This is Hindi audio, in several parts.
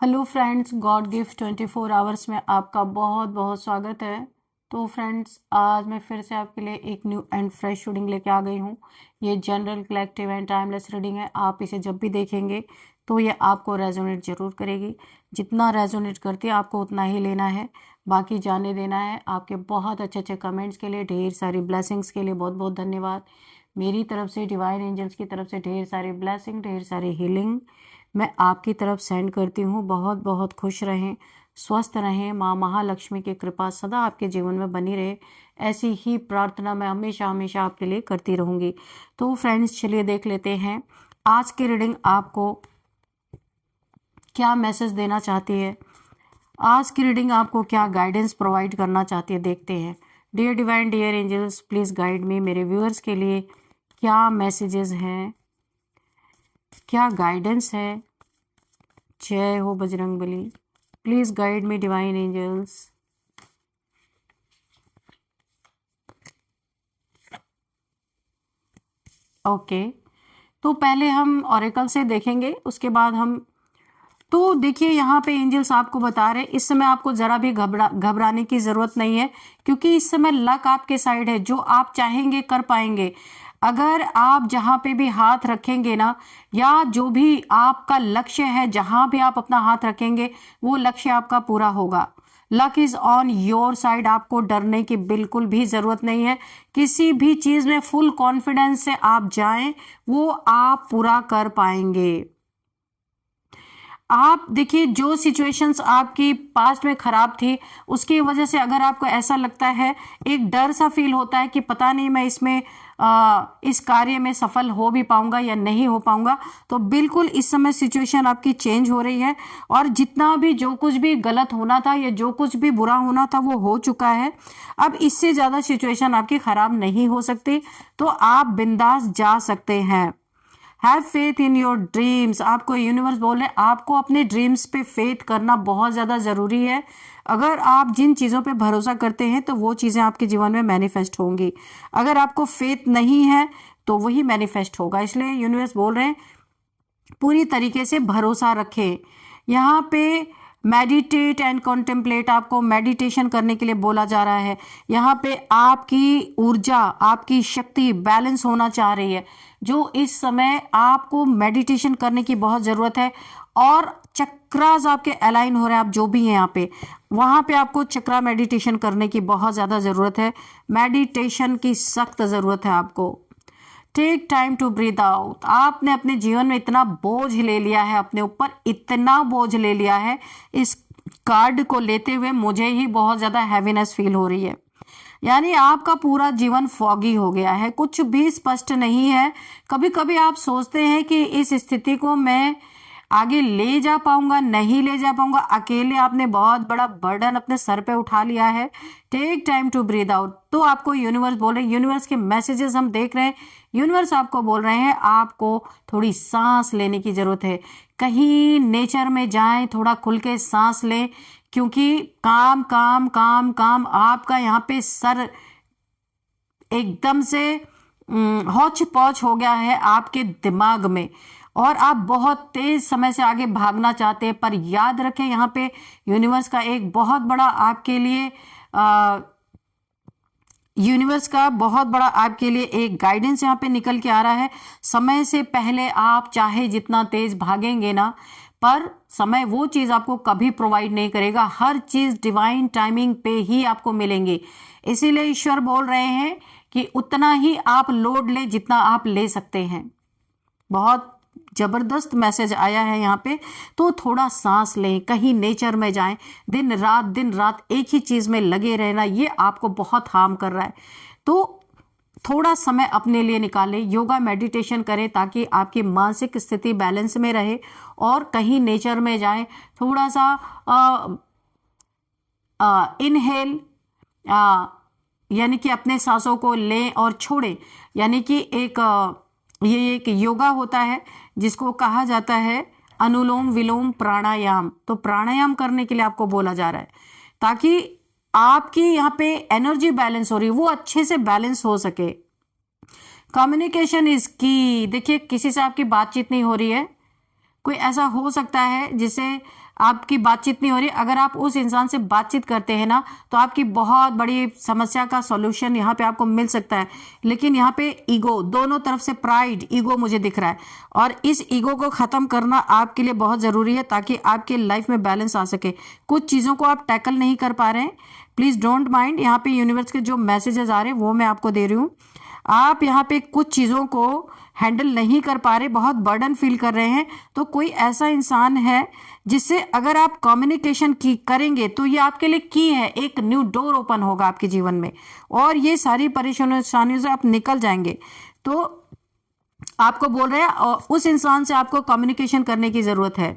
Hello friends, God gift 24 hours में आपका बहुत बहुत स्वागत है। तो फ्रेंड्स, आज मैं फिर से आपके लिए एक न्यू एंड फ्रेश रीडिंग लेके आ गई हूँ। ये general, collective and timeless reading है। आप इसे जब भी देखेंगे तो ये आपको रेजोनेट जरूर करेगी। जितना रेजोनेट करती है आपको उतना ही लेना है, बाकी जाने देना है। आपके बहुत अच्छे अच्छे कमेंट्स के लिए, ढेर सारी ब्लेसिंग्स के लिए बहुत बहुत धन्यवाद। मेरी तरफ से, डिवाइन एंजल्स की तरफ से ढेर सारी ब्लेसिंग, ढेर सारी हीलिंग मैं आपकी तरफ सेंड करती हूँ। बहुत बहुत खुश रहें, स्वस्थ रहें, माँ महालक्ष्मी की कृपा सदा आपके जीवन में बनी रहे, ऐसी ही प्रार्थना मैं हमेशा हमेशा आपके लिए करती रहूँगी। तो फ्रेंड्स, चलिए देख लेते हैं आज की रीडिंग आपको क्या मैसेज देना चाहती है। आज की रीडिंग आपको क्या गाइडेंस प्रोवाइड करना चाहती है, देखते हैं। Dear divine, dear angels, please guide me. मेरे व्यूअर्स के लिए क्या मैसेजेस हैं, क्या गाइडेंस है। जय हो Bajrangbali. Please guide me divine angels. Okay, तो पहले हम ऑरेकल से देखेंगे, उसके बाद हम तो देखिए यहाँ पे एंजल्स आपको बता रहे इस समय आपको जरा भी घबराने की जरूरत नहीं है, क्योंकि इस समय लक आपके साइड है। जो आप चाहेंगे कर पाएंगे। अगर आप जहां पे भी हाथ रखेंगे ना, या जो भी आपका लक्ष्य है, जहां भी आप अपना हाथ रखेंगे वो लक्ष्य आपका पूरा होगा। Luck is on your side. आपको डरने की बिल्कुल भी जरूरत नहीं है। किसी भी चीज में फुल कॉन्फिडेंस से आप जाएं, वो आप पूरा कर पाएंगे। आप देखिए, जो सिचुएशंस आपकी पास्ट में खराब थी उसकी वजह से अगर आपको ऐसा लगता है, एक डर सा फील होता है कि पता नहीं मैं इसमें इस कार्य में सफल हो भी पाऊंगा या नहीं हो पाऊंगा, तो बिल्कुल इस समय सिचुएशन आपकी चेंज हो रही है। और जितना भी, जो कुछ भी गलत होना था या जो कुछ भी बुरा होना था वो हो चुका है। अब इससे ज्यादा सिचुएशन आपकी खराब नहीं हो सकती, तो आप बिंदास जा सकते हैं। Have faith in your dreams. आपको यूनिवर्स बोल रहे आपको अपने ड्रीम्स पे फेथ करना बहुत ज़्यादा ज़रूरी है। अगर आप जिन चीज़ों पे भरोसा करते हैं तो वो चीज़ें आपके जीवन में मैनिफेस्ट होंगी। अगर आपको फेथ नहीं है तो वही मैनिफेस्ट होगा। इसलिए यूनिवर्स बोल रहे हैं पूरी तरीके से भरोसा रखें। यहाँ पे मेडिटेट एंड कॉन्टेम्पलेट, आपको मेडिटेशन करने के लिए बोला जा रहा है। यहाँ पे आपकी ऊर्जा, आपकी शक्ति बैलेंस होना चाह रही है, जो इस समय आपको मेडिटेशन करने की बहुत ज़रूरत है। और चक्रास आपके अलाइन हो रहे हैं, आप जो भी हैं यहाँ पे, वहाँ पे आपको चक्रा मेडिटेशन करने की बहुत ज़्यादा ज़रूरत है। मेडिटेशन की सख्त ज़रूरत है आपको। Take time to breathe out. आपने अपने जीवन में इतना बोझ ले लिया है, अपने ऊपर इतना बोझ ले लिया है। इस कार्ड को लेते हुए मुझे ही बहुत ज़्यादा हैवीनेस फील हो रही है। यानी आपका पूरा जीवन फॉगी हो गया है, कुछ भी स्पष्ट नहीं है। कभी कभी आप सोचते हैं कि इस स्थिति को मैं आगे ले जा पाऊंगा, नहीं ले जा पाऊंगा। अकेले आपने बहुत बड़ा बर्डन अपने सर पे उठा लिया है। Take time to breathe out. तो आपको यूनिवर्स बोल रहे हैं, यूनिवर्स के मैसेजेस हम देख रहे हैं। यूनिवर्स आपको बोल रहे हैं आपको थोड़ी सांस लेने की जरूरत है। कहीं नेचर में जाएं, थोड़ा खुल के सांस लें, क्योंकि काम काम काम काम आपका यहाँ पे सर एकदम से हौच पौच हो गया है आपके दिमाग में, और आप बहुत तेज समय से आगे भागना चाहते हैं। पर याद रखें, यहाँ पे यूनिवर्स का एक बहुत बड़ा आपके लिए यूनिवर्स का बहुत बड़ा आपके लिए एक गाइडेंस यहाँ पे निकल के आ रहा है। समय से पहले आप चाहे जितना तेज भागेंगे ना, पर समय वो चीज आपको कभी प्रोवाइड नहीं करेगा। हर चीज डिवाइन टाइमिंग पे ही आपको मिलेंगी। इसीलिए ईश्वर बोल रहे हैं कि उतना ही आप लोड ले जितना आप ले सकते हैं। बहुत जबरदस्त मैसेज आया है यहाँ पे। तो थोड़ा सांस लें, कहीं नेचर में जाएं। दिन रात एक ही चीज में लगे रहना, ये आपको बहुत हार्म कर रहा है। तो थोड़ा समय अपने लिए निकालें, योगा मेडिटेशन करें, ताकि आपकी मानसिक स्थिति बैलेंस में रहे। और कहीं नेचर में जाएं, थोड़ा सा इनहेल, यानी कि अपने सांसों को लें और छोड़ें। यानी कि ये एक योगा होता है जिसको कहा जाता है अनुलोम विलोम प्राणायाम। तो प्राणायाम करने के लिए आपको बोला जा रहा है, ताकि आपकी यहाँ पे एनर्जी बैलेंस हो रही है, वो अच्छे से बैलेंस हो सके। कम्युनिकेशन इज की। देखिए, किसी से आपकी बातचीत नहीं हो रही है, कोई ऐसा हो सकता है जिसे आपकी बातचीत नहीं हो रही, अगर आप उस इंसान से बातचीत करते हैं ना तो आपकी बहुत बड़ी समस्या का सॉल्यूशन यहाँ पे आपको मिल सकता है। लेकिन यहाँ पे ईगो, दोनों तरफ से प्राइड, ईगो मुझे दिख रहा है, और इस ईगो को खत्म करना आपके लिए बहुत जरूरी है ताकि आपके लाइफ में बैलेंस आ सके। कुछ चीजों को आप टैकल नहीं कर पा रहे हैं, प्लीज डोंट माइंड। यहाँ पे यूनिवर्स के जो मैसेजेस आ रहे हैं वो मैं आपको दे रही हूँ। आप यहाँ पे कुछ चीजों को हैंडल नहीं कर पा रहे, बहुत बर्डन फील कर रहे हैं, तो कोई ऐसा इंसान है जिससे अगर आप कम्युनिकेशन की करेंगे तो ये आपके लिए की है, एक न्यू डोर ओपन होगा आपके जीवन में और ये सारी परेशानियों से आप निकल जाएंगे। तो आपको बोल रहे हैं उस इंसान से आपको कम्युनिकेशन करने की जरूरत है।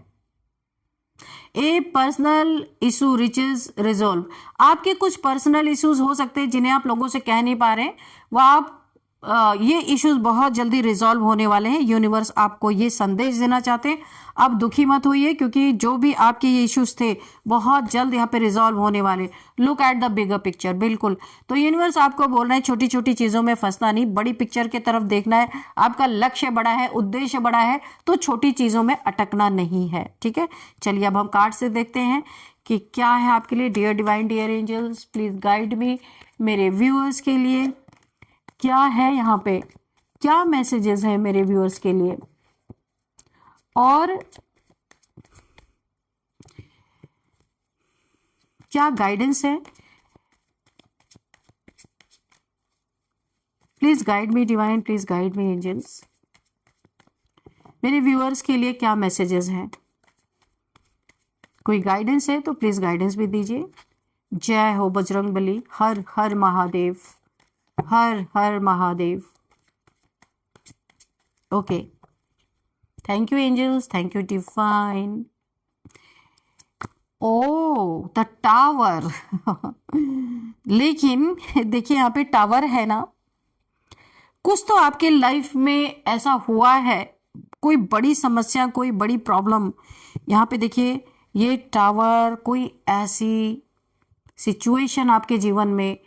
A personal issue reaches resolve, आपके कुछ पर्सनल इश्यूज हो सकते हैं जिन्हें आप लोगों से कह नहीं पा रहे, वह आप ये इश्यूज बहुत जल्दी रिजॉल्व होने वाले हैं। यूनिवर्स आपको ये संदेश देना चाहते हैं, अब दुखी मत होइए क्योंकि जो भी आपके ये इश्यूज थे बहुत जल्द यहाँ पे रिजॉल्व होने वाले। Look at the bigger picture, बिल्कुल। तो यूनिवर्स आपको बोल रहे हैं छोटी छोटी चीजों में फंसना नहीं, बड़ी पिक्चर की तरफ देखना है। आपका लक्ष्य बड़ा है, उद्देश्य बड़ा है, तो छोटी चीजों में अटकना नहीं है, ठीक है। चलिए अब हम कार्ड से देखते हैं कि क्या है आपके लिए। Dear divine, dear angels, please guide me. मेरे व्यूअर्स के लिए क्या है यहाँ पे, क्या मैसेजेस है मेरे व्यूअर्स के लिए, और क्या गाइडेंस है। Please guide me divine, please guide me angels. मेरे व्यूअर्स के लिए क्या मैसेजेस हैं, कोई गाइडेंस है तो प्लीज गाइडेंस भी दीजिए। जय हो बजरंगबली, हर हर महादेव, हर हर Mahadev. Okay, thank you angels, thank you divine. Oh the tower लेकिन देखिए यहाँ पे टावर है ना, कुछ तो आपके लाइफ में ऐसा हुआ है, कोई बड़ी समस्या, कोई बड़ी प्रॉब्लम। यहाँ पे देखिए ये टावर, कोई ऐसी सिचुएशन आपके जीवन में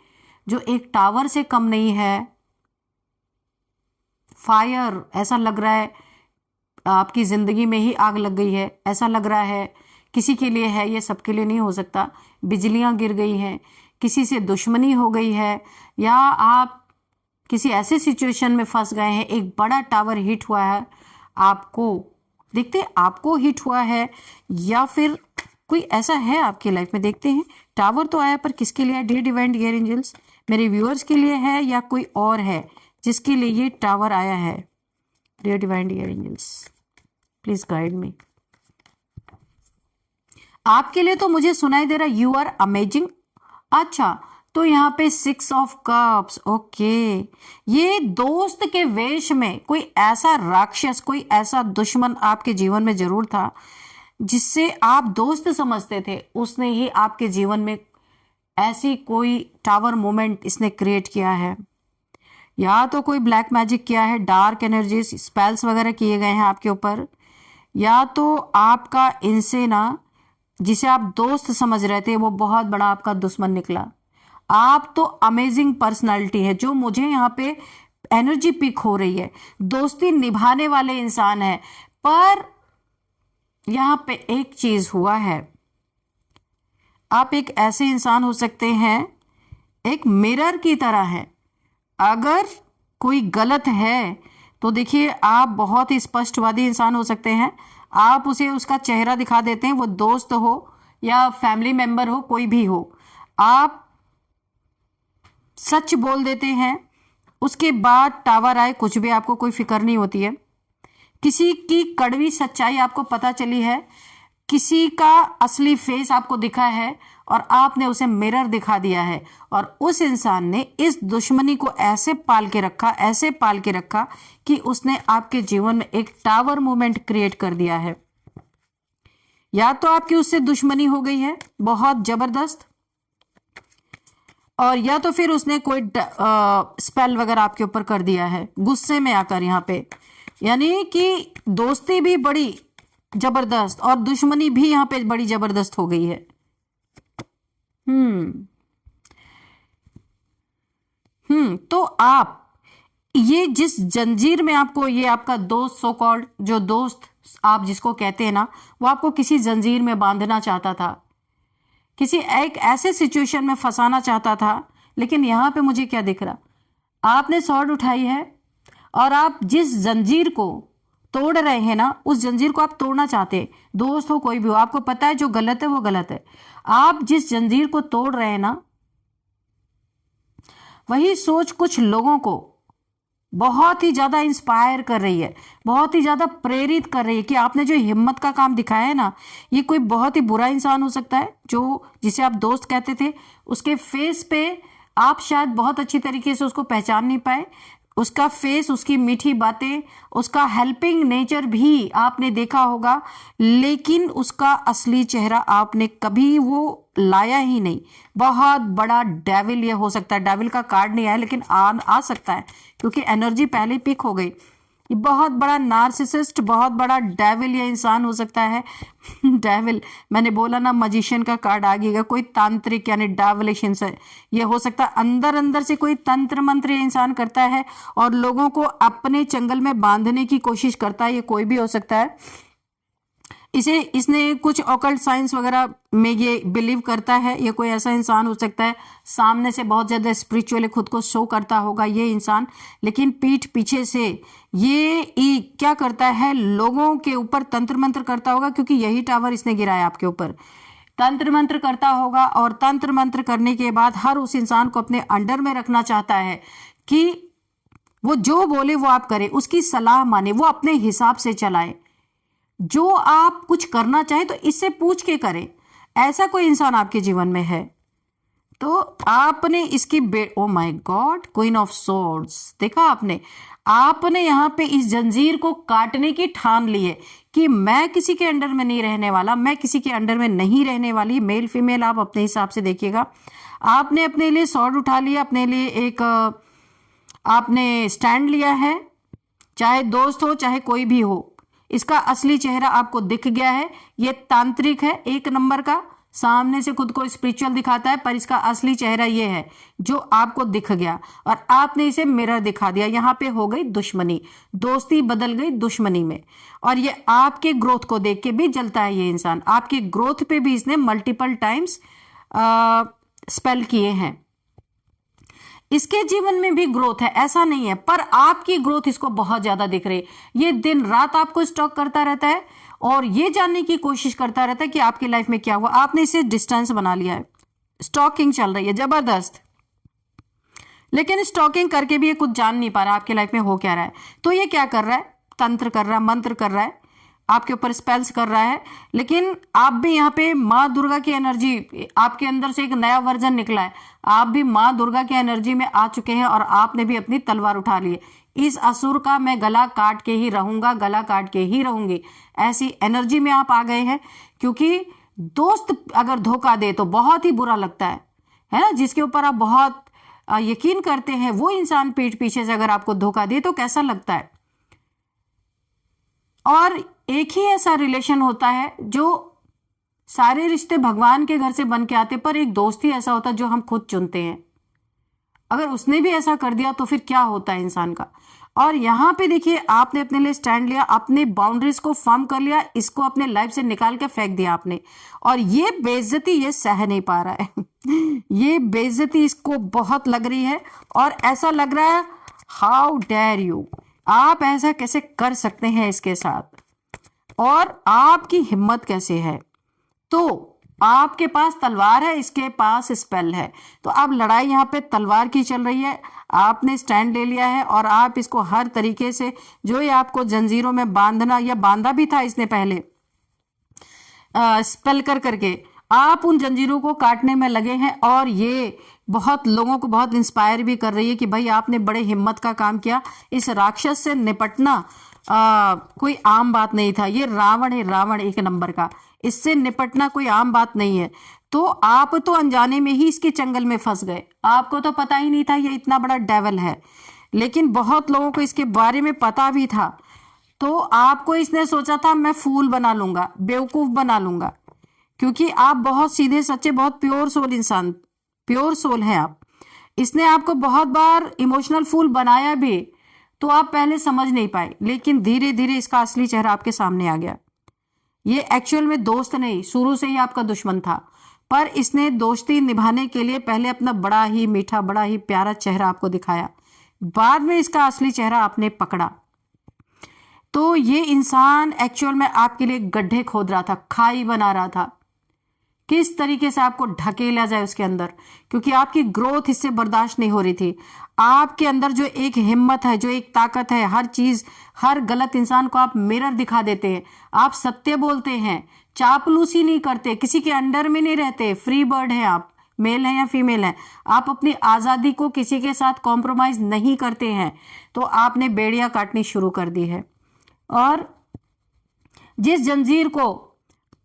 जो एक टावर से कम नहीं है। फायर, ऐसा लग रहा है आपकी जिंदगी में ही आग लग गई है, ऐसा लग रहा है। किसी के लिए है, ये सबके लिए नहीं हो सकता। बिजलियां गिर गई हैं, किसी से दुश्मनी हो गई है, या आप किसी ऐसे सिचुएशन में फंस गए हैं, एक बड़ा टावर हिट हुआ है आपको, देखते आपको हिट हुआ है, या फिर कोई ऐसा है आपकी लाइफ में। देखते हैं, टावर तो आया पर किसके लिए है। डियर डिवाइन, डियर एंजल्स, मेरे व्यूअर्स के लिए है या कोई और है जिसके लिए ये टावर आया है। Dear divine, dear angels, please guide me. आपके लिए तो मुझे सुनाई दे रहा है यू आर अमेजिंग। अच्छा, तो यहाँ पे 6 ऑफ कप्स, ओके। ये दोस्त के वेश में कोई ऐसा राक्षस, कोई ऐसा दुश्मन आपके जीवन में जरूर था जिससे आप दोस्त समझते थे, उसने ही आपके जीवन में ऐसी कोई टावर मोमेंट इसने क्रिएट किया है। या तो कोई ब्लैक मैजिक किया है, डार्क एनर्जीज, स्पेल्स वगैरह किए गए हैं आपके ऊपर, या तो आपका इनसे ना, जिसे आप दोस्त समझ रहे थे, वो बहुत बड़ा आपका दुश्मन निकला। आप तो अमेजिंग पर्सनालिटी है, जो मुझे यहाँ पे एनर्जी पिक हो रही है, दोस्ती निभाने वाले इंसान है। पर यहाँ पे एक चीज हुआ है, आप एक ऐसे इंसान हो सकते हैं, एक मिरर की तरह है। अगर कोई गलत है तो देखिए आप बहुत ही स्पष्टवादी इंसान हो सकते हैं, आप उसे उसका चेहरा दिखा देते हैं, वो दोस्त हो या फैमिली मेंबर हो, कोई भी हो, आप सच बोल देते हैं। उसके बाद टावर आए, कुछ भी आपको कोई फिक्र नहीं होती है। किसी की कड़वी सच्चाई आपको पता चली है, किसी का असली फेस आपको दिखा है और आपने उसे मिरर दिखा दिया है, और उस इंसान ने इस दुश्मनी को ऐसे पाल के रखा, ऐसे पाल के रखा कि उसने आपके जीवन में एक टावर मोमेंट क्रिएट कर दिया है। या तो आपकी उससे दुश्मनी हो गई है बहुत जबरदस्त, और या तो फिर उसने कोई स्पेल वगैरह आपके ऊपर कर दिया है गुस्से में आकर यहाँ पे। यानी कि दोस्ती भी बड़ी जबरदस्त और दुश्मनी भी यहाँ पे बड़ी जबरदस्त हो गई है। तो आप ये जिस जंजीर में आपको, ये आपका दोस्त, सो कॉल्ड जो दोस्त आप जिसको कहते हैं ना, वो आपको किसी जंजीर में बांधना चाहता था, किसी एक ऐसे सिचुएशन में फंसाना चाहता था। लेकिन यहाँ पे मुझे क्या दिख रहा, आपने स्वॉर्ड उठाई है और आप जिस जंजीर को तोड़ रहे हैं ना, उस जंजीर को आप तोड़ना चाहते हैं। दोस्त हो, कोई भी हो, आपको पता है जो गलत है वो गलत है। आप जिस जंजीर को तोड़ रहे हैं ना, वही सोच कुछ लोगों को बहुत ही ज्यादा इंस्पायर कर रही है, बहुत ही ज्यादा प्रेरित कर रही है कि आपने जो हिम्मत का काम दिखाया है ना, ये कोई बहुत ही बुरा इंसान हो सकता है जो जिसे आप दोस्त कहते थे, उसके फेस पे आप शायद बहुत अच्छी तरीके से उसको पहचान नहीं पाए। उसका फेस, उसकी मीठी बातें, उसका हेल्पिंग नेचर भी आपने देखा होगा, लेकिन उसका असली चेहरा आपने कभी वो लाया ही नहीं। बहुत बड़ा डेविल ये हो सकता है। डेविल का कार्ड नहीं आया, लेकिन आ सकता है क्योंकि एनर्जी पहले पिक हो गई। ये बहुत बड़ा नार्सिसिस्ट, बहुत बड़ा डेविल ये इंसान हो सकता है। डेविल, मैंने बोला ना, मजिशियन का कार्ड आ गया। कोई तांत्रिक यानी डेविलिश इंसान ये हो सकता है। अंदर अंदर से कोई तंत्र मंत्र ये इंसान करता है और लोगों को अपने चंगल में बांधने की कोशिश करता है। ये कोई भी हो सकता है। इसने कुछ ऑकल्ट साइंस वगैरह में ये बिलीव करता है। ये कोई ऐसा इंसान हो सकता है, सामने से बहुत ज्यादा स्पिरिचुअली खुद को शो करता होगा ये इंसान, लेकिन पीठ पीछे से ये क्या करता है, लोगों के ऊपर तंत्र मंत्र करता होगा, क्योंकि यही टावर इसने गिराया आपके ऊपर। तंत्र मंत्र करता होगा और तंत्र मंत्र करने के बाद हर उस इंसान को अपने अंडर में रखना चाहता है कि वो जो बोले वो आप करें, उसकी सलाह माने, वो अपने हिसाब से चलाए। जो आप कुछ करना चाहे तो इससे पूछ के करें। ऐसा कोई इंसान आपके जीवन में है तो आपने इसकी oh my God, queen of swords देखा आपने यहाँ पे इस जंजीर को काटने की ठान ली है कि मैं किसी के अंडर में नहीं रहने वाला, मैं किसी के अंडर में नहीं रहने वाली। मेल फीमेल आप अपने हिसाब से देखिएगा। आपने अपने लिए स्वॉर्ड उठा लिया, अपने लिए एक आपने स्टैंड लिया है, चाहे दोस्त हो चाहे कोई भी हो। इसका असली चेहरा आपको दिख गया है। ये तांत्रिक है, एक नंबर का, सामने से खुद को स्पिरिचुअल दिखाता है, पर इसका असली चेहरा ये है जो आपको दिख गया और आपने इसे मिरर दिखा दिया। यहाँ पे हो गई दुश्मनी, दोस्ती बदल गई दुश्मनी में। और ये आपके ग्रोथ को देख के भी जलता है ये इंसान। आपकी ग्रोथ पे भी इसने मल्टीपल टाइम्स स्पेल किए हैं। इसके जीवन में भी ग्रोथ है, ऐसा नहीं है, पर आपकी ग्रोथ इसको बहुत ज्यादा दिख रही है। ये दिन रात आपको स्टॉक करता रहता है और ये जानने की कोशिश करता रहता है कि आपकी लाइफ में क्या हुआ। आपने इसे डिस्टेंस बना लिया है, स्टॉकिंग चल रही है जबरदस्त, लेकिन स्टॉकिंग करके भी ये कुछ जान नहीं पा रहा आपकी लाइफ में हो क्या रहा है। तो ये क्या कर रहा है, तंत्र कर रहा है, मंत्र कर रहा है, आपके ऊपर स्पेल्स कर रहा है। लेकिन आप भी यहाँ पे माँ दुर्गा की एनर्जी, आपके अंदर से एक नया वर्जन निकला है। आप भी माँ दुर्गा की एनर्जी में आ चुके हैं और आपने भी अपनी तलवार उठा ली है। इस असुर का मैं गला काट के ही रहूंगा, गला काट के ही रहूंगी, ऐसी एनर्जी में आप आ गए हैं। क्योंकि दोस्त अगर धोखा दे तो बहुत ही बुरा लगता है ना। जिसके ऊपर आप बहुत यकीन करते हैं वो इंसान पीठ पीछे से अगर आपको धोखा दे तो कैसा लगता है। और एक ही ऐसा रिलेशन होता है जो सारे रिश्ते भगवान के घर से बन के आते, पर एक दोस्त ही ऐसा होता है जो हम खुद चुनते हैं। अगर उसने भी ऐसा कर दिया तो फिर क्या होता है इंसान का। और यहाँ पे देखिए, आपने अपने लिए स्टैंड लिया, अपने बाउंड्रीज को फर्म कर लिया, इसको अपने लाइफ से निकाल के फेंक दिया आपने। और ये बेइज्जती ये सह नहीं पा रहा है। ये बेइज्जती इसको बहुत लग रही है और ऐसा लग रहा है हाउ डेयर यू, आप ऐसा कैसे कर सकते हैं इसके साथ, और आपकी हिम्मत कैसे है। तो आपके पास तलवार है, इसके पास स्पेल है। तो अब लड़ाई यहाँ पे तलवार की चल रही है। आपने स्टैंड ले लिया है और आप इसको हर तरीके से, जो ये आपको जंजीरों में बांधना, या बांधा भी था इसने पहले स्पेल कर करके, आप उन जंजीरों को काटने में लगे हैं। और ये बहुत लोगों को बहुत इंस्पायर भी कर रही है कि भाई आपने बड़े हिम्मत का काम किया। इस राक्षस से निपटना कोई आम बात नहीं था। ये रावण है, रावण एक नंबर का, इससे निपटना कोई आम बात नहीं है। तो आप तो अनजाने में ही इसके चंगल में फंस गए, आपको तो पता ही नहीं था ये इतना बड़ा डेविल है। लेकिन बहुत लोगों को इसके बारे में पता भी था। तो आपको इसने सोचा था मैं फूल बना लूंगा, बेवकूफ बना लूंगा, क्योंकि आप बहुत सीधे सच्चे, बहुत प्योर सोल इंसान, प्योर सोल है आप। इसने आपको बहुत बार इमोशनल फूल बनाया भी, तो आप पहले समझ नहीं पाए, लेकिन धीरे धीरे इसका असली चेहरा आपके सामने आ गया। ये एक्चुअल में दोस्त नहीं, शुरू से ही आपका दुश्मन था, पर इसने दोस्ती निभाने के लिए पहले अपना बड़ा ही मीठा, बड़ा ही प्यारा चेहरा आपको दिखाया। बाद में इसका असली चेहरा आपने पकड़ा। तो ये इंसान एक्चुअल में आपके लिए गड्ढे खोद रहा था, खाई बना रहा था, किस तरीके से आपको ढकेला जाए उसके अंदर, क्योंकि आपकी ग्रोथ इससे बर्दाश्त नहीं हो रही थी। आपके अंदर जो एक हिम्मत है, जो एक ताकत है, हर चीज, हर गलत इंसान को आप मिरर दिखा देते हैं, आप सत्य बोलते हैं, चापलूसी नहीं करते, किसी के अंडर में नहीं रहते, फ्री बर्ड हैं आप, मेल है या फीमेल है, आप अपनी आजादी को किसी के साथ कॉम्प्रोमाइज नहीं करते हैं। तो आपने बेड़ियां काटनी शुरू कर दी है, और जिस जंजीर को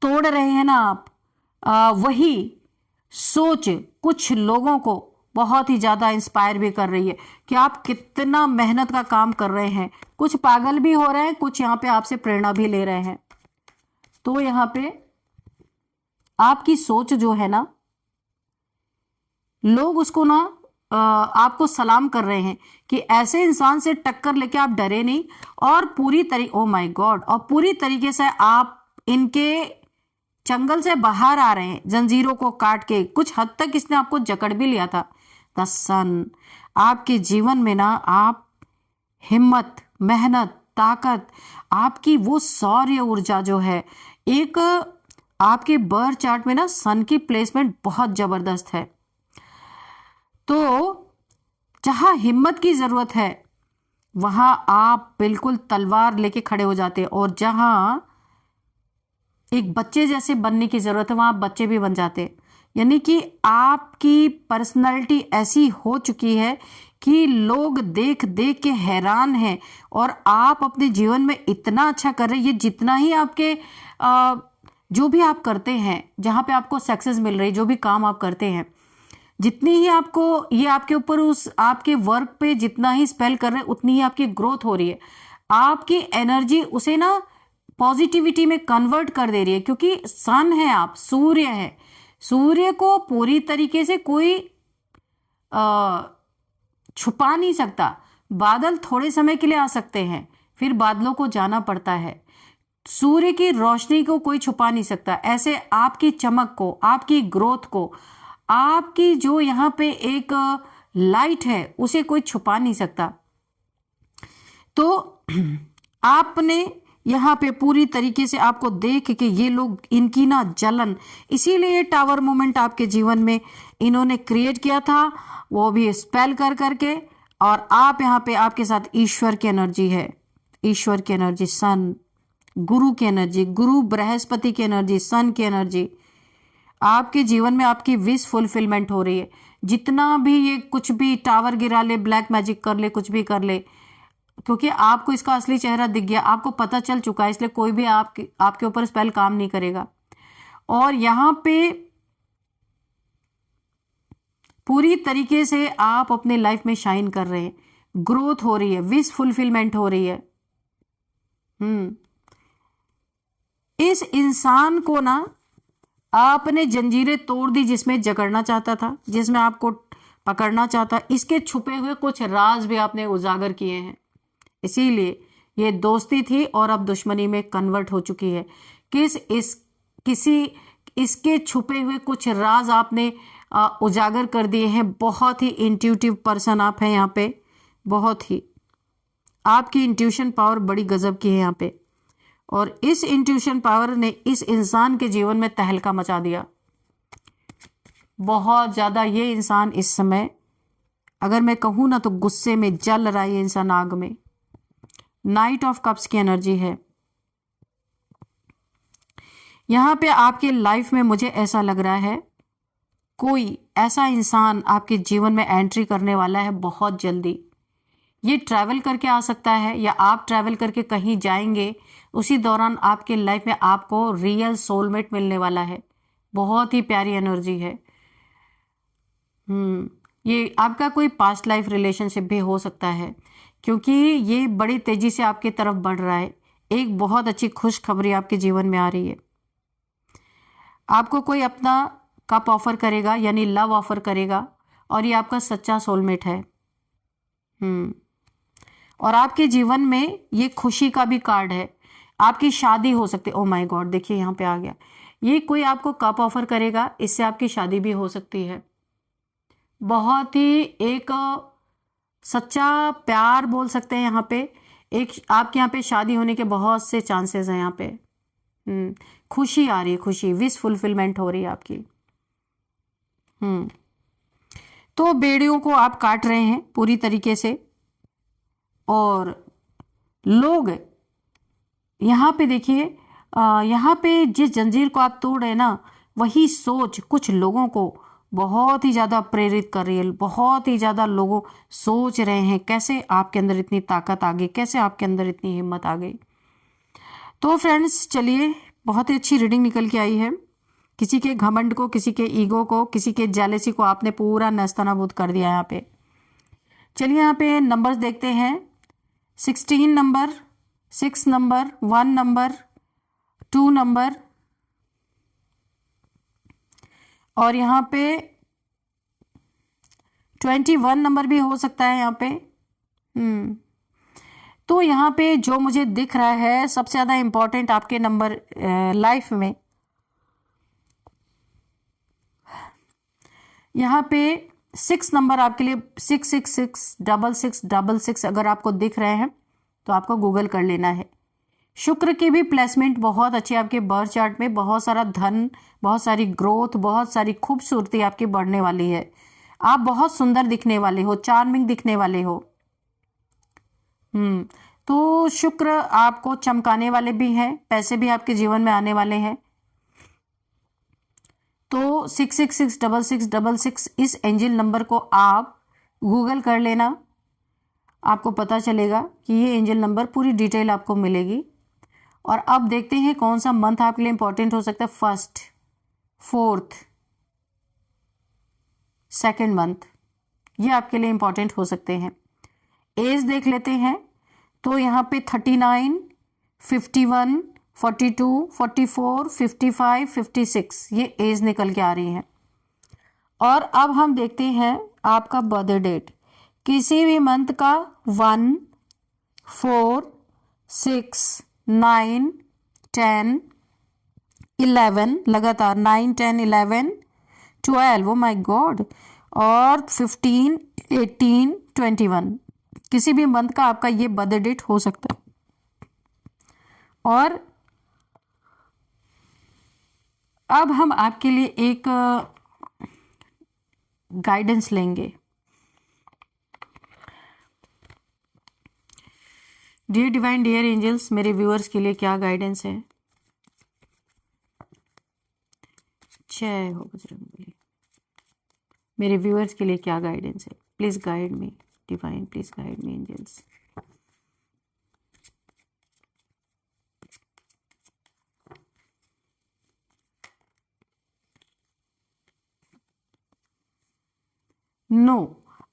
तोड़ रहे हैं ना आप, वही सोच कुछ लोगों को बहुत ही ज्यादा इंस्पायर भी कर रही है कि आप कितना मेहनत का काम कर रहे हैं। कुछ पागल भी हो रहे हैं, कुछ यहाँ पे आपसे प्रेरणा भी ले रहे हैं। तो यहाँ पे आपकी सोच जो है ना, लोग उसको ना आपको सलाम कर रहे हैं कि ऐसे इंसान से टक्कर लेके आप डरे नहीं, और पूरी तरीके, ओ माय गॉड, और पूरी तरीके से आप इनके जंगल से बाहर आ रहे हैं, जंजीरों को काट के। कुछ हद तक इसने आपको जकड़ भी लिया था। द सन, आपके जीवन में ना आप हिम्मत, मेहनत, ताकत, आपकी वो सौर्य ऊर्जा जो है, एक आपके बर्थ चार्ट में ना सन की प्लेसमेंट बहुत जबरदस्त है। तो जहां हिम्मत की जरूरत है वहां आप बिल्कुल तलवार लेके खड़े हो जाते हैं, और जहां एक बच्चे जैसे बनने की जरूरत है वहां आप बच्चे भी बन जाते हैं। यानी कि आपकी पर्सनालिटी ऐसी हो चुकी है कि लोग देख देख के हैरान हैं, और आप अपने जीवन में इतना अच्छा कर रहे हैं। ये जितना ही आपके जो भी आप करते हैं, जहां पे आपको सक्सेस मिल रही है, जो भी काम आप करते हैं, जितनी ही आपको ये आपके ऊपर, उस आपके वर्क पे जितना ही स्पेल कर रहे हैं, उतनी ही आपकी ग्रोथ हो रही है। आपकी एनर्जी उसे ना पॉजिटिविटी में कन्वर्ट कर दे रही है, क्योंकि सन है आप, सूर्य है। सूर्य को पूरी तरीके से कोई छुपा नहीं सकता। बादल थोड़े समय के लिए आ सकते हैं, फिर बादलों को जाना पड़ता है। सूर्य की रोशनी को कोई छुपा नहीं सकता। ऐसे आपकी चमक को, आपकी ग्रोथ को, आपकी जो यहाँ पे एक लाइट है, उसे कोई छुपा नहीं सकता। तो आपने यहाँ पे पूरी तरीके से आपको देख के ये लोग, इनकी ना जलन, इसीलिए ये टावर मोमेंट आपके जीवन में इन्होंने क्रिएट किया था, वो भी स्पेल कर करके। और आप यहाँ पे, आपके साथ ईश्वर की एनर्जी है, ईश्वर की एनर्जी, सन, गुरु की एनर्जी, गुरु बृहस्पति की एनर्जी, सन की एनर्जी। आपके जीवन में आपकी विश फुलफिलमेंट हो रही है। जितना भी ये कुछ भी टावर गिरा ले, ब्लैक मैजिक कर ले, कुछ भी कर ले, क्योंकि आपको इसका असली चेहरा दिख गया, आपको पता चल चुका है, इसलिए कोई भी आपके ऊपर स्पेल काम नहीं करेगा। और यहां पे पूरी तरीके से आप अपने लाइफ में शाइन कर रहे हैं, ग्रोथ हो रही है, विश फुलफिलमेंट हो रही है। इस इंसान को ना आपने जंजीरें तोड़ दी, जिसमें जकड़ना चाहता था, जिसमें आपको पकड़ना चाहता। इसके छुपे हुए कुछ राज भी आपने उजागर किए हैं, इसीलिए ये दोस्ती थी और अब दुश्मनी में कन्वर्ट हो चुकी है। इसके छुपे हुए कुछ राज आपने उजागर कर दिए हैं। बहुत ही इंट्यूटिव पर्सन आप हैं यहाँ पे, बहुत ही आपकी इंट्यूशन पावर बड़ी गजब की है यहाँ पे। और इस इंट्यूशन पावर ने इस इंसान के जीवन में तहलका मचा दिया बहुत ज्यादा। ये इंसान इस समय, अगर मैं कहूं ना, तो गुस्से में जल रहा है ये इंसान, आग में। नाइट ऑफ कप्स की एनर्जी है यहां पे आपके लाइफ में। मुझे ऐसा लग रहा है कोई ऐसा इंसान आपके जीवन में एंट्री करने वाला है बहुत जल्दी। ये ट्रैवल करके आ सकता है, या आप ट्रैवल करके कहीं जाएंगे, उसी दौरान आपके लाइफ में आपको रियल सोलमेट मिलने वाला है। बहुत ही प्यारी एनर्जी है। ये आपका कोई पास्ट लाइफ रिलेशनशिप भी हो सकता है, क्योंकि ये बड़ी तेजी से आपकी तरफ बढ़ रहा है। एक बहुत अच्छी खुशखबरी आपके जीवन में आ रही है। आपको कोई अपना कप ऑफर करेगा, यानी लव ऑफर करेगा, और ये आपका सच्चा सोलमेट है। और आपके जीवन में ये खुशी का भी कार्ड है। आपकी शादी हो सकती है। ओ माय गॉड, देखिए यहाँ पे आ गया। ये कोई आपको कप ऑफर करेगा, इससे आपकी शादी भी हो सकती है। बहुत ही एक सच्चा प्यार बोल सकते हैं यहाँ पे। एक आपके यहाँ पे शादी होने के बहुत से चांसेस हैं यहाँ पे। खुशी आ रही है, खुशी, विश फुलफिलमेंट हो रही है आपकी। तो बेड़ियों को आप काट रहे हैं पूरी तरीके से, और लोग यहाँ पे देखिए, यहाँ पे जिस जंजीर को आप तोड़ रहे हैं ना, वही सोच कुछ लोगों को बहुत ही ज़्यादा प्रेरित कर रही है। बहुत ही ज़्यादा लोग सोच रहे हैं कैसे आपके अंदर इतनी ताकत आ गई, कैसे आपके अंदर इतनी हिम्मत आ गई। तो फ्रेंड्स चलिए, बहुत ही अच्छी रीडिंग निकल के आई है। किसी के घमंड को, किसी के ईगो को, किसी के जेलसी को आपने पूरा नेस्तनाबूद कर दिया यहाँ पे। चलिए यहाँ पे नंबर्स देखते हैं। 16 नंबर, 6 नंबर, 1 नंबर, 2 नंबर, और यहाँ पे 21 नंबर भी हो सकता है यहाँ पे। तो यहाँ पे जो मुझे दिख रहा है सबसे ज़्यादा इम्पोर्टेंट आपके नंबर लाइफ में, यहाँ पे 6 नंबर आपके लिए 6666666 अगर आपको दिख रहे हैं तो आपको गूगल कर लेना है। शुक्र की भी प्लेसमेंट बहुत अच्छी है आपके बर्थ चार्ट में। बहुत सारा धन, बहुत सारी ग्रोथ, बहुत सारी खूबसूरती आपकी बढ़ने वाली है। आप बहुत सुंदर दिखने वाले हो, चार्मिंग दिखने वाले हो। तो शुक्र आपको चमकाने वाले भी हैं, पैसे भी आपके जीवन में आने वाले हैं। तो 6666666 इस एंजल नंबर को आप गूगल कर लेना, आपको पता चलेगा कि ये एंजल नंबर, पूरी डिटेल आपको मिलेगी। और अब देखते हैं कौन सा मंथ आपके लिए इंपॉर्टेंट हो सकता है। 1st, 4th, 2nd मंथ, ये आपके लिए इंपॉर्टेंट हो सकते हैं। एज देख लेते हैं। तो यहाँ पे 39, 51, 42, 44, 55, 56 ये एज निकल के आ रही है। और अब हम देखते हैं आपका बर्थ डेट। किसी भी मंथ का 1, 4, 6, 9, 10, 11 लगातार, 9, 10, 11, 12, ओ माय गॉड, और 15, 18, 21 किसी भी मंथ का आपका ये बर्थ डेट हो सकता है। और अब हम आपके लिए एक गाइडेंस लेंगे। डियर डिवाइन, डियर एंजल्स, मेरे व्यूअर्स के लिए क्या गाइडेंस है? जय हो बजरंगबली। मेरे व्यूअर्स के लिए क्या गाइडेंस है? Please guide me divine, please guide me angels.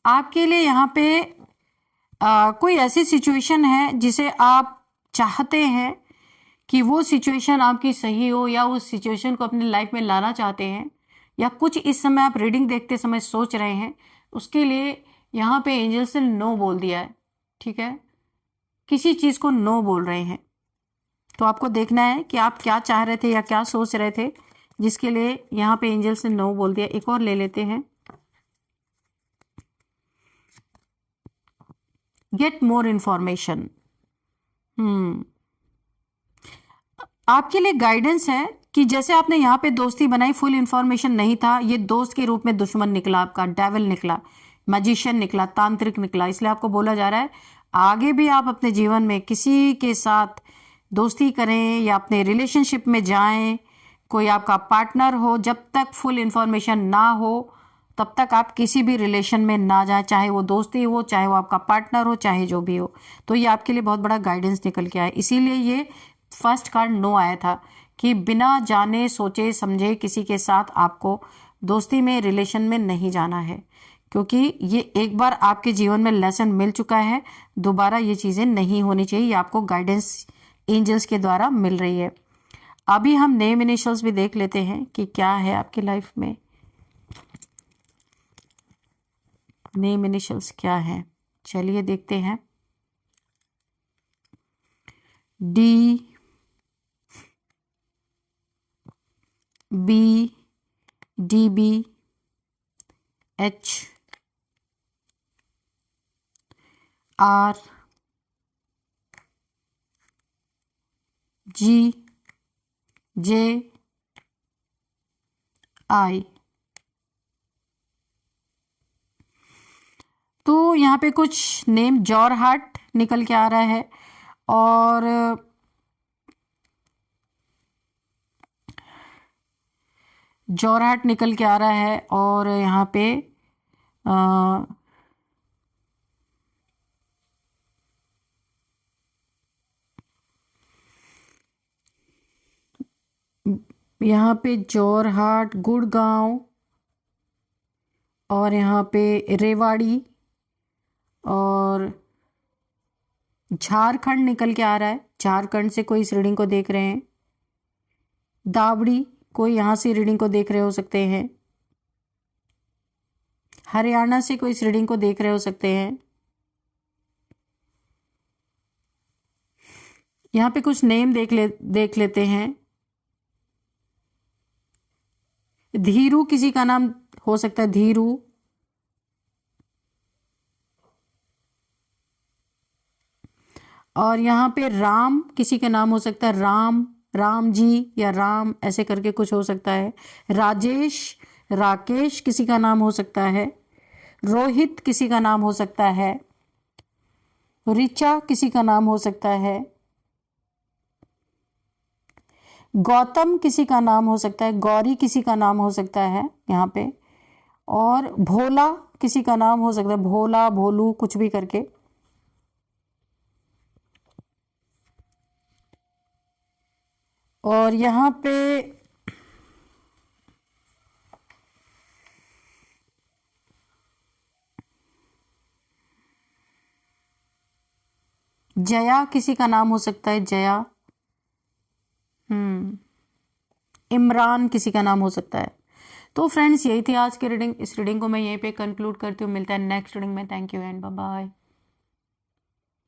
आपके लिए यहाँ पे कोई ऐसी सिचुएशन है जिसे आप चाहते हैं कि वो सिचुएशन आपकी सही हो, या उस सिचुएशन को अपनी लाइफ में लाना चाहते हैं, या कुछ इस समय आप रीडिंग देखते समय सोच रहे हैं, उसके लिए यहाँ पे एंजल्स ने नो बोल दिया है। ठीक है, किसी चीज़ को नो बोल रहे हैं। तो आपको देखना है कि आप क्या चाह रहे थे या क्या सोच रहे थे, जिसके लिए यहाँ पे एंजल्स ने नो बोल दिया। एक और ले लेते हैं। Get more information. आपके लिए गाइडेंस है कि जैसे आपने यहाँ पे दोस्ती बनाई, फुल इंफॉर्मेशन नहीं था, ये दोस्त के रूप में दुश्मन निकला, आपका डेविल निकला, मैजिशियन निकला, तांत्रिक निकला। इसलिए आपको बोला जा रहा है आगे भी आप अपने जीवन में किसी के साथ दोस्ती करें या अपने रिलेशनशिप में जाएं, कोई आपका पार्टनर हो, जब तक फुल इंफॉर्मेशन ना हो तब तक आप किसी भी रिलेशन में ना जाएं, चाहे वो दोस्ती हो, चाहे वो आपका पार्टनर हो, चाहे जो भी हो। तो ये आपके लिए बहुत बड़ा गाइडेंस निकल के आया। इसीलिए ये फर्स्ट कार्ड नो आया था कि बिना जाने सोचे समझे किसी के साथ आपको दोस्ती में, रिलेशन में नहीं जाना है, क्योंकि ये एक बार आपके जीवन में लेसन मिल चुका है, दोबारा ये चीज़ें नहीं होनी चाहिए। ये आपको गाइडेंस एंजल्स के द्वारा मिल रही है। अभी हम नेम इनिशियल्स भी देख लेते हैं कि क्या है आपकी लाइफ में। नेम इनिशियल्स क्या है, चलिए देखते हैं। D B D B H R G J I. तो यहाँ पे कुछ नेम जॉरहाट निकल के आ रहा है और जॉरहाट निकल के आ रहा है और यहाँ पे यहाँ पे जोरहाट, गुड़गांव और यहाँ पे रेवाड़ी और झारखंड निकल के आ रहा है। झारखंड से कोई इस रीडिंग को देख रहे हैं। दावड़ी कोई यहाँ से रीडिंग को देख रहे हो सकते हैं। हरियाणा से कोई इस रीडिंग को देख रहे हो सकते हैं। यहाँ पे कुछ नेम देख लेते हैं। धीरू किसी का नाम हो सकता है, धीरू। और यहाँ पे राम किसी का नाम हो सकता है, राम, राम जी या राम ऐसे करके कुछ हो सकता है। राजेश, राकेश किसी का नाम हो सकता है। रोहित किसी का नाम हो सकता है। ऋचा किसी का नाम हो सकता है। गौतम किसी का नाम हो सकता है। गौरी किसी का नाम हो सकता है यहाँ पे। और भोला किसी का नाम हो सकता है, भोला, भोलू कुछ भी करके। और यहाँ पे जया किसी का नाम हो सकता है, जया। इमरान किसी का नाम हो सकता है। तो फ्रेंड्स यही थी आज की रीडिंग। इस रीडिंग को मैं यहीं पे कंक्लूड करती हूँ। मिलता है नेक्स्ट रीडिंग में। Thank you and bye bye.